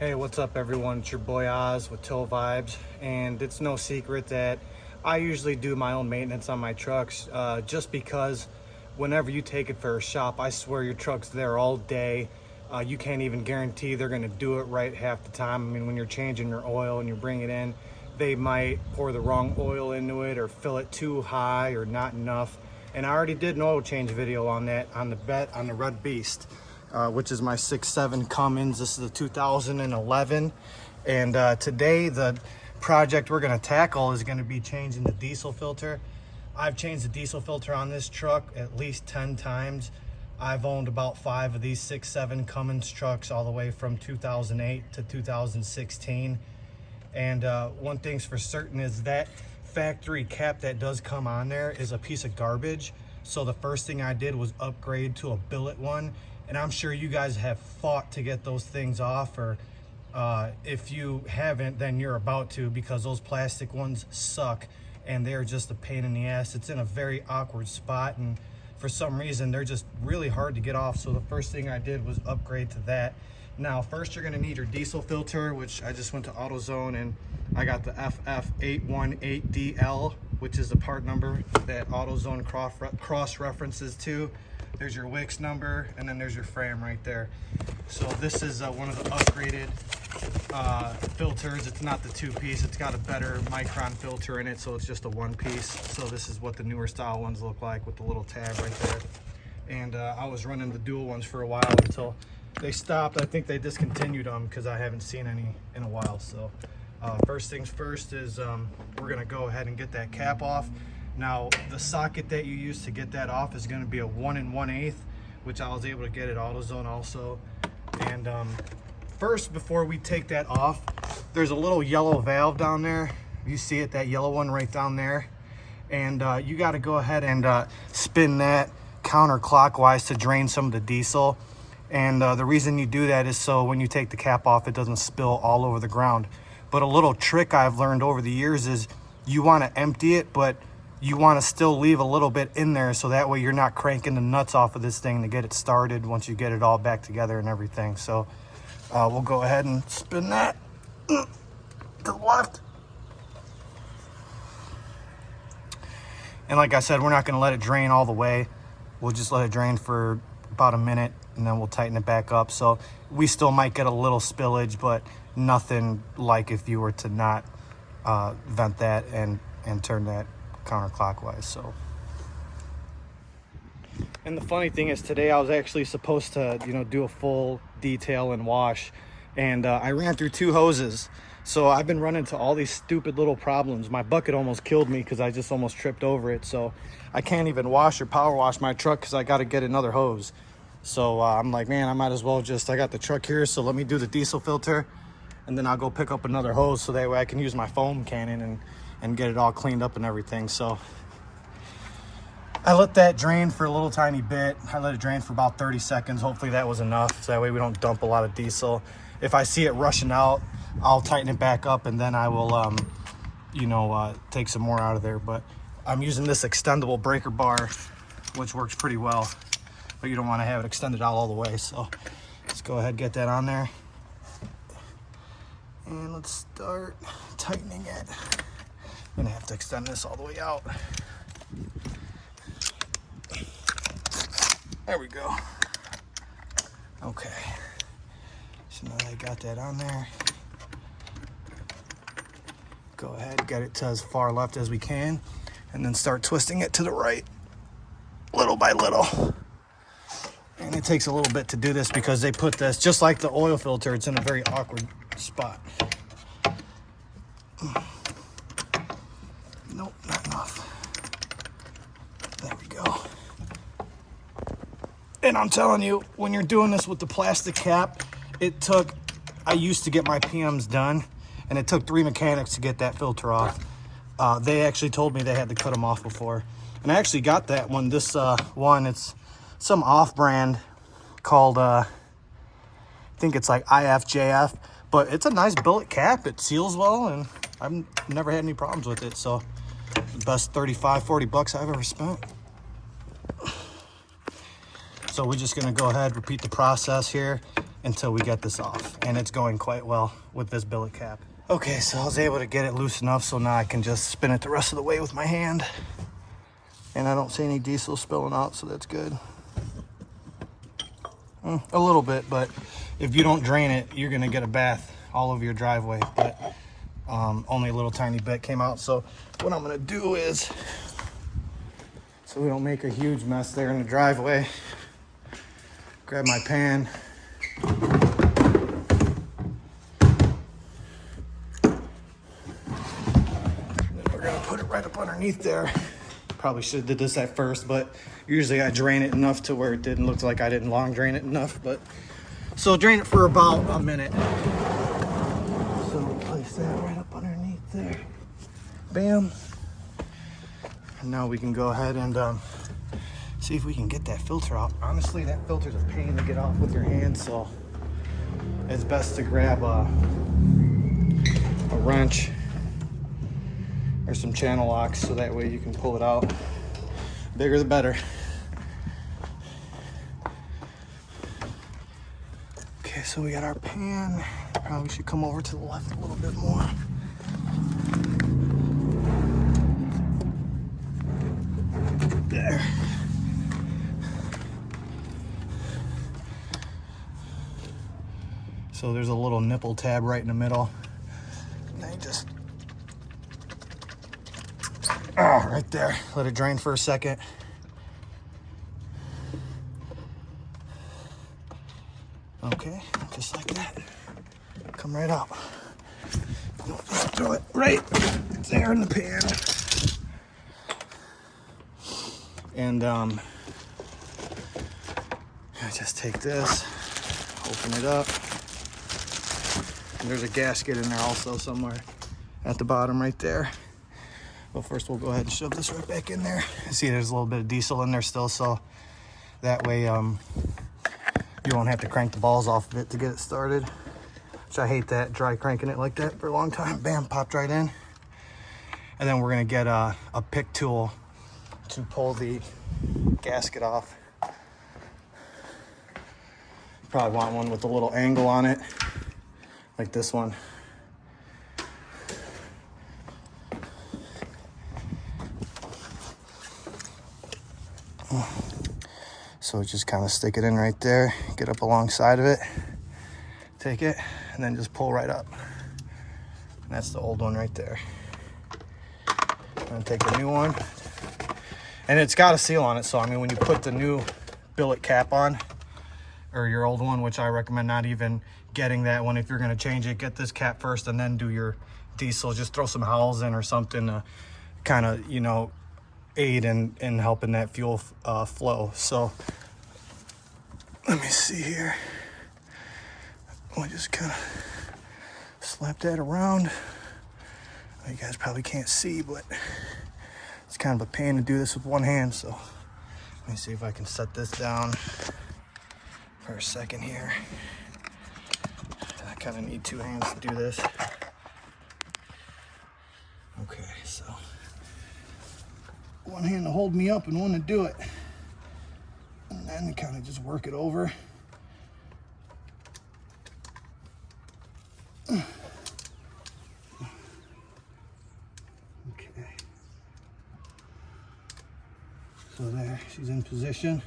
Hey, what's up everyone? It's your boy Oz with Tow Vibes, and it's no secret that I usually do my own maintenance on my trucks just because whenever you take it for a shop, I swear your truck's there all day. You can't even guarantee they're gonna do it right half the time. I mean, when you're changing your oil and you bring it in, they might pour the wrong oil into it or fill it too high or not enough. And I already did an oil change video on that on the Red Beast. Which is my 6.7 Cummins. This is the 2011. And today the project we're gonna tackle is gonna be changing the diesel filter. I've changed the diesel filter on this truck at least 10 times. I've owned about 5 of these 6.7 Cummins trucks all the way from 2008 to 2016. And one thing's for certain is that factory cap that does come on there is a piece of garbage. So the first thing I did was upgrade to a billet one. And I'm sure you guys have fought to get those things off, or if you haven't, then you're about to, because those plastic ones suck and they're just a pain in the ass. It's in a very awkward spot, and for some reason they're just really hard to get off. So the first thing I did was upgrade to that. Now first you're gonna need your diesel filter, which I just went to AutoZone and I got the FF818DL, which is the part number that AutoZone cross references to. There's your Wix number, and then there's your frame right there. So this is one of the upgraded filters. It's not the 2-piece. It's got a better micron filter in it, so it's just a 1-piece. So this is what the newer style ones look like with the little tab right there. And I was running the dual ones for a while until they stopped. I think they discontinued them because I haven't seen any in a while. So first things first is we're gonna go ahead and get that cap off. Now the socket that you use to get that off is going to be a 1 1/8, which I was able to get at AutoZone also. And first, before we take that off, there's a little yellow valve down there. You see it, that yellow one right down there. And you got to go ahead and spin that counterclockwise to drain some of the diesel. And the reason you do that is so when you take the cap off, it doesn't spill all over the ground. But a little trick I've learned over the years is you want to empty it, but you want to still leave a little bit in there, so that way you're not cranking the nuts off of this thing to get it started once you get it all back together and everything. So we'll go ahead and spin that to the left. And like I said, we're not going to let it drain all the way. We'll just let it drain for about a minute, and then we'll tighten it back up. So we still might get a little spillage, but nothing like if you were to not vent that and turn that counterclockwise. So, and the funny thing is, today I was actually supposed to do a full detail and wash, and I ran through 2 hoses. So I've been running into all these stupid little problems. My bucket almost killed me because I just almost tripped over it. So I can't even wash or power wash my truck because I got to get another hose. So I'm like, man, I might as well I got the truck here, so let me do the diesel filter, and then I'll go pick up another hose so that way I can use my foam cannon and get it all cleaned up and everything. So I let that drain for a little tiny bit. I let it drain for about 30 seconds. Hopefully that was enough, so that way we don't dump a lot of diesel. If I see it rushing out, I'll tighten it back up, and then I will take some more out of there. But I'm using this extendable breaker bar, which works pretty well, but you don't want to have it extended out all the way. So let's go ahead and get that on there, and let's start tightening it. I'm gonna have to extend this all the way out. There we go. Okay. So now that I got that on there, go ahead, get it to as far left as we can, and then start twisting it to the right, little by little. And it takes a little bit to do this because they put this, just like the oil filter, it's in a very awkward spot. Nope, not enough. There we go. And I'm telling you, when you're doing this with the plastic cap, I used to get my PMs done, and it took 3 mechanics to get that filter off. They actually told me they had to cut them off before. And I actually got that one. This one, it's some off-brand called, I think it's like IFJF, but it's a nice billet cap. It seals well, and I've never had any problems with it. So the best 35, 40 bucks I've ever spent. So we're just gonna go ahead, repeat the process here. until we get this off. And it's going quite well with this billet cap. Okay, so I was able to get it loose enough so now I can just spin it the rest of the way with my hand. And I don't see any diesel spilling out, so that's good. A little bit, but if you don't drain it, you're gonna get a bath all over your driveway. But only a little tiny bit came out. So what I'm gonna do is, so we don't make a huge mess there in the driveway, grab my pan. We're gonna put it right up underneath there. Probably should have did this at first, but usually I drain it enough to where it didn't look like I didn't long drain it enough. But so drain it for about a minute. So place that right up underneath there. Bam. And now we can go ahead and see if we can get that filter out. Honestly, that filter's a pain to get off with your hands, so it's best to grab a wrench or some channel locks so that way you can pull it out. Bigger the better. Okay, so we got our pan. Probably should come over to the left a little bit more. There. So there's a little nipple tab right in the middle. And I just, right there. Let it drain for a second. Okay, just like that. Come right out. Just throw it right there in the pan. And I just take this, open it up. And there's a gasket in there also somewhere at the bottom right there. But first we'll go ahead and shove this right back in there. See, there's a little bit of diesel in there still, so that way you won't have to crank the balls off of it to get it started. Which I hate that, dry cranking it like that for a long time. Bam, popped right in. And then we're gonna get a pick tool to pull the gasket off. Probably want one with a little angle on it, like this one. So just kind of stick it in right there, get up alongside of it, take it, and then just pull right up. And that's the old one right there. I'm gonna take the new one. And it's got a seal on it, so I mean, when you put the new billet cap on, or your old one, which I recommend not even getting that one if you're gonna change it, get this cap first and then do your diesel. Just throw some howls in or something to kind of, you know, aid in helping that fuel flow. So let me see here. I'll just kind of slap that around. You guys probably can't see, but it's kind of a pain to do this with one hand. So let me see if I can set this down for a second here. I kind of need two hands to do this. Okay, so one hand to hold me up and one to do it. And then kind of just work it over. Okay. So there, she's in position.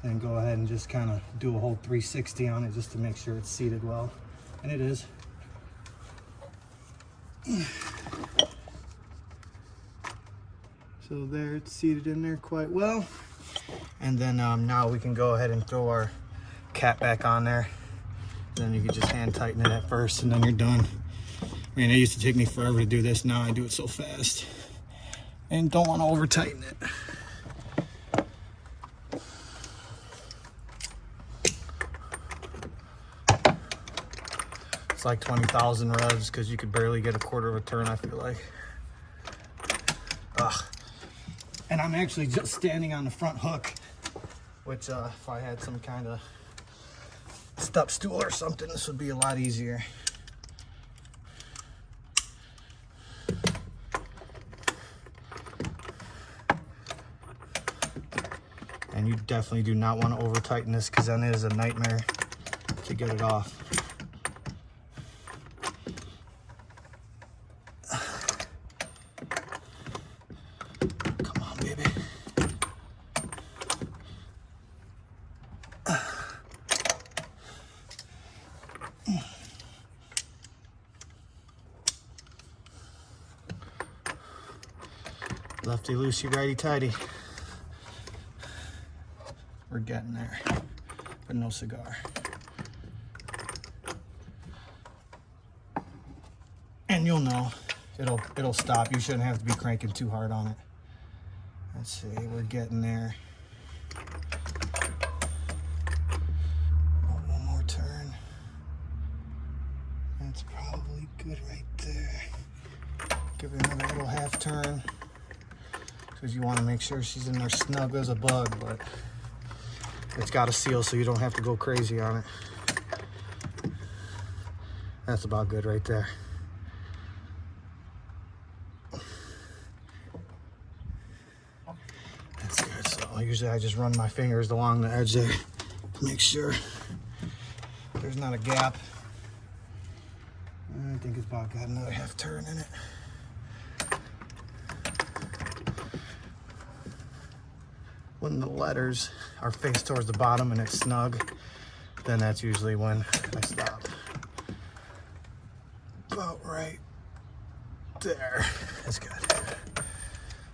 And go ahead and just kind of do a whole 360 on it just to make sure it's seated well. And it is. So there, it's seated in there quite well. And then now we can go ahead and throw our cap back on there. And then you can just hand tighten it at first and then you're done. I mean, it used to take me forever to do this. Now I do it so fast. And don't want to over tighten it. It's like 20,000 revs because you could barely get a quarter of a turn, I feel like. Ugh. And I'm actually just standing on the front hook, which if I had some kind of step stool or something, this would be a lot easier. And you definitely do not want to over tighten this because then it is a nightmare to get it off. Come on, baby. Lefty loosey, righty tighty. We're getting there, but no cigar. And you'll know, it'll stop. You shouldn't have to be cranking too hard on it. Let's see, we're getting there. Oh, one more turn. That's probably good right there. Give it another little half turn, because you want to make sure she's in there snug as a bug, but it's got a seal so you don't have to go crazy on it. That's about good right there. That's good. So usually I just run my fingers along the edge there to make sure there's not a gap. I think it's about got another half turn in it. When the letters are faced towards the bottom and it's snug, then that's usually when I stop. About right there. That's good.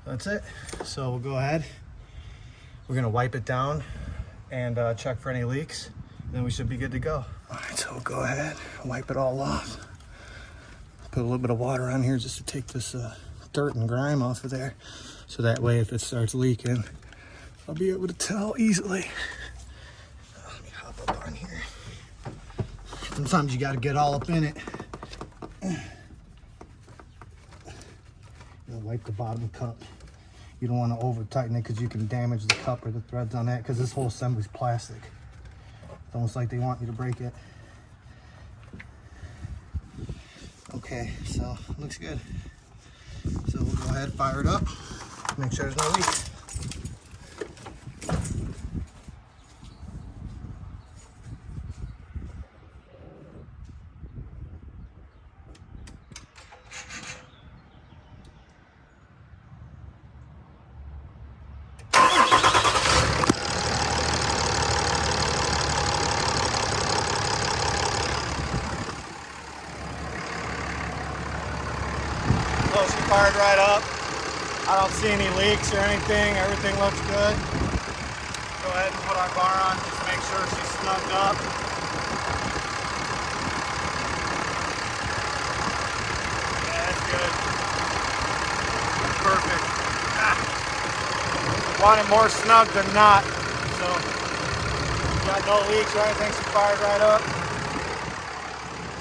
That's it. So we'll go ahead. We're gonna wipe it down and check for any leaks. Then we should be good to go. All right, so we'll go ahead, wipe it all off. Put a little bit of water on here just to take this dirt and grime off of there. So that way if it starts leaking, I'll be able to tell easily. Let me hop up on here. Sometimes you got to get all up in it. Wipe the bottom cup. You don't want to over tighten it because you can damage the cup or the threads on that, because this whole assembly is plastic. It's almost like they want you to break it. Okay, so looks good. So we'll go ahead and fire it up. Make sure there's no leaks. So she fired right up. I don't see any leaks or anything. Everything looks good. Go ahead and put our bar on just to make sure she's snugged up. Yeah, that's good. Perfect. Want it more snug than not. So, got no leaks or anything. She fired right up.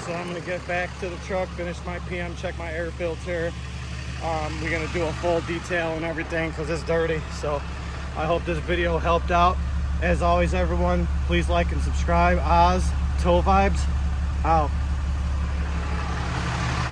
So I'm gonna get back to the truck, finish my PM, check my air filter. We're gonna do a full detail and everything because it's dirty. So I hope this video helped out. As always, everyone, please like and subscribe. Oz, D.I.Y, out.